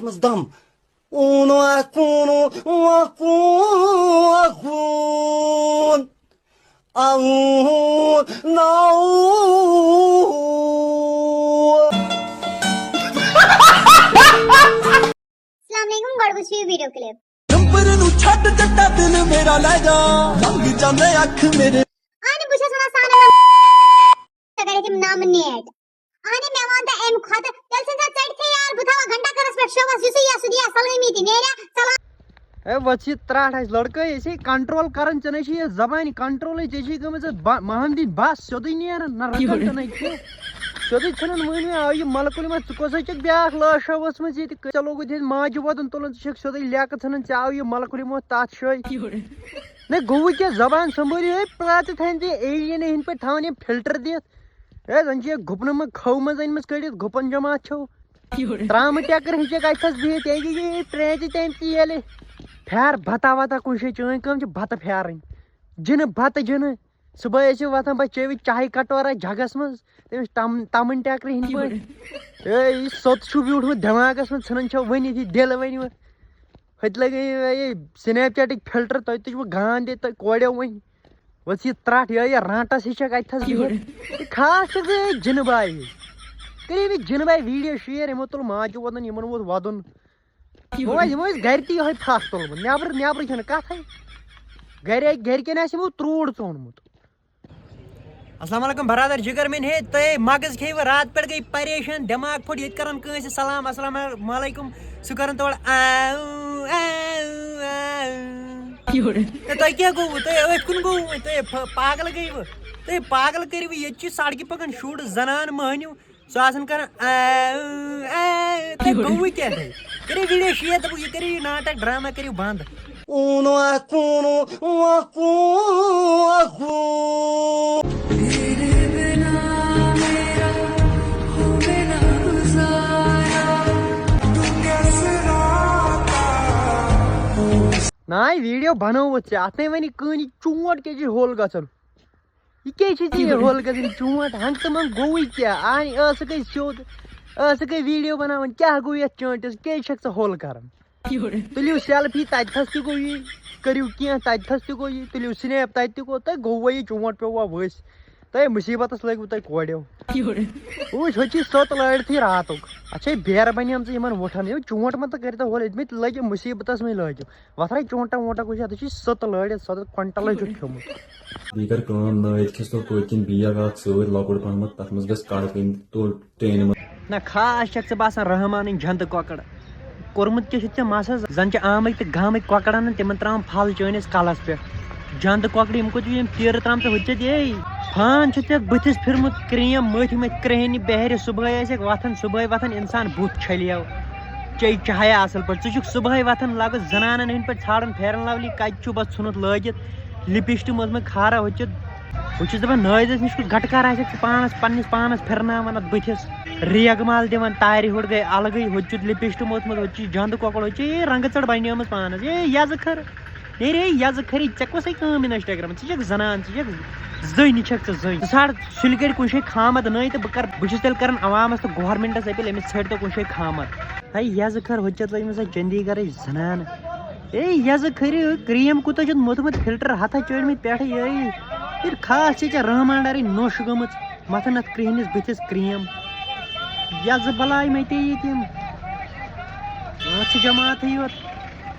Mas dam. Uno acuno, acun. Aun, não. अस्सलामुअलैकुम God wish you video clip number नु छੱਡ ਜੱਟਾ ਦਿਲ ਮੇਰਾ ਲੈ ਜਾ ਲੰਘ ਜਾਂਦੇ ਅੱਖ ਮੇਰੇ आने बुझे सुना साना करे कि नाम नेट आने मैं वांता एम खत चल से चढ़ थे यार बुथावा घंटा करस पे शोवा सुसी या सुदिया सलमी थी नेरा सलाम ए वची त्राट है लड़का ऐसे कंट्रोल करन चने छी जबान कंट्रोल जेसी गमज महंदीन बस सोदी नेर न रकन तने के सोदी छनन मने आय मलकुल म कोसे चक ब्याख लाशवस म जी चलो गो दे माज वदन तोलन छक सोदी लेक छनन चाव मलकुल म तात शय ने गो के जबान संभरी ए प्रात थंदे एलियन हिन पे थाने फिल्टर दित ए जंजे घुपन म खौ म जइन म कडित घुपन जमा छौ त्राम टकर हिचे गाइथस भी तेगी ट्रेज टाइम तियले फेर बता वता कुछ चन कम बत फेरन जिन बत जिन सुबह वतान बह चेवि चाय कटोरा जगस मज तमन टेक्र हिंद पे सोत ब्यूठमुत दिमागस मज सन वन दिल वन हत लगे स्नैप चैट फिल्टर तुझ गान दे कोड़ो वन वस ये त्रट ये रांटस हिचक अथस खास जिन बाई कर जिन बाई वीडियो शेयर यमो तुल माज वदन यमन वोत वदन गर ती फक तुलमुत नबर नबर कथ गरकन त्रूड़ चोनमुत। अस्सलाम वालेकुम बरादर जिगर मेन है ते मगज खेव रात पे गई परेशान दिमाग फुट ये करन कंस सलाम अस्सलाम वालेकुम सु करन तोड़ तो क्या गो तो कुन गो तो पागल गई तो पागल कर ये सड़क पकन शुड़ जनान महनिव सह कर गो क्या करी वीडियो शेयर तो ये करी नाटक ड्रामा करी बंद Uno acuno, acun. ना वीडियो बनोवत अत वन कह चोट क्या होल गन यह क्या होल गन चोट हंग तो मन गो क्या गई सोद गई वीडियो बनान क्या गो ये चोटस क्या होल कर तुलियो सेल्फी तथस तु गो ये करू क्या तथस तु गो ये तुलियो स्नैप तत गो तो गो ये चोट पे वस तो मुसीबत लगू तुम कोड़ो वो सोत लड़ थी रात अच्छा बेर बन वुठन चोट मत कर होल लगे मुसीबत में लगे वथरा चोटा वोटा कुछ सोत लड़ सो क्विंटल खेमुत कर नद खस पकिन बैग सर लकुड़ पहम तथ मज गड़ तो ट्रेन ना खास चक बसान रहमान झंद ककड़ कोर्मुत क्या मस जन आमक तो गामक ककड़न तिम त्रा फल चनिस कलस पे झंद ककड़ तीर त्राम हुचित ये फान बुथिस फिरमुत क्रीम मथ मत क्रेहन बहर सुबह वथन सुबह वथन इंसान बुथ छलियो चे चाहे असल पे सुबह वथन लग जनान हंद पे छाड़न फेरन लवली कत बस नुत लगित लिपस्टिक मज खारा हुचित बहुत दपान नज नश गटकार पानस पन्नस पानस फिरनावन बुथिस रेग माल दिवान तार हुट गई अलग हुचित लिपस्टिक मोथमुत झंद ककड़ रंग चढ़ बनियम पानस ये यज खर रे यज खरी ऐ कस कम इंस्टाग्राम क जनान जन छक जन षाड़ सुलगड़ कुछ खामद नई तो बह तेल कर अवामस तो गवर्नमेंटस अपील अमिस षड़ तो कुछ खामद है यज खर हुचित लगे चंडीगढ़ जनान ए यज खर क्रीम कूत मोथमुत फिल्टर हथा चढ़मत पे ये खास रहमानदार नोश गमत मथन अत क्रिहनिस बुथिस क्रीम यज बलाय मत ये जमात योत